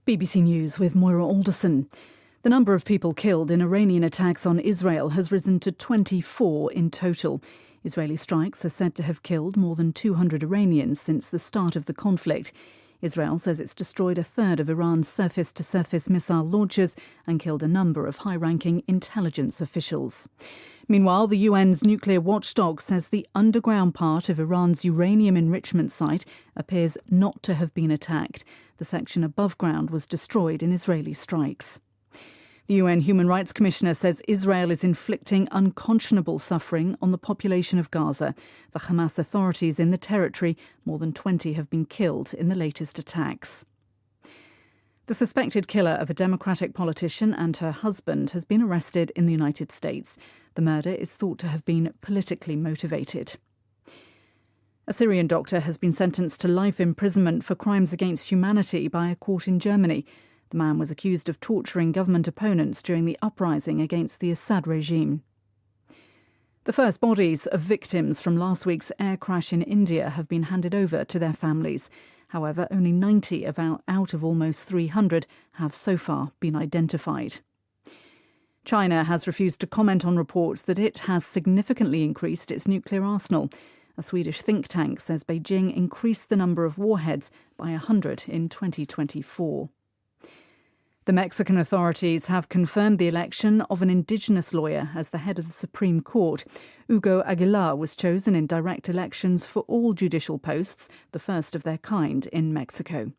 BBC News with Moira Alderson. The number of people killed in Iranian attacks on Israel has risen to 24 in total. Israeli strikes are said to have killed more than 200 Iranians since the start of the conflict. Israel says it's destroyed a third of Iran's surface-to-surface missile launchers and killed a number of high-ranking intelligence officials. Meanwhile, the UN's nuclear watchdog says the underground part of Iran's uranium enrichment site appears not to have been attacked. The section above ground was destroyed in Israeli strikes. The UN Human Rights Commissioner says Israel is inflicting unconscionable suffering on the population of Gaza. The Hamas authorities in the territory, more than 20 have been killed in the latest attacks. The suspected killer of a Democratic politician and her husband has been arrested in the United States. The murder is thought to have been politically motivated. A Syrian doctor has been sentenced to life imprisonment for crimes against humanity by a court in Germany. The man was accused of torturing government opponents during the uprising against the Assad regime. The first bodies of victims from last week's air crash in India have been handed over to their families. However, only 90 out of almost 300 have so far been identified. China has refused to comment on reports that it has significantly increased its nuclear arsenal. A Swedish think tank says Beijing increased the number of warheads by 100 in 2024. The Mexican authorities have confirmed the election of an indigenous lawyer as the head of the Supreme Court. Hugo Aguilar was chosen in direct elections for all judicial posts, the first of their kind in Mexico.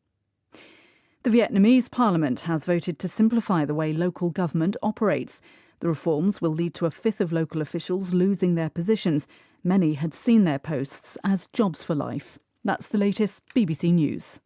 The Vietnamese parliament has voted to simplify the way local government operates. The reforms will lead to a fifth of local officials losing their positions. Many had seen their posts as jobs for life. That's the latest BBC News.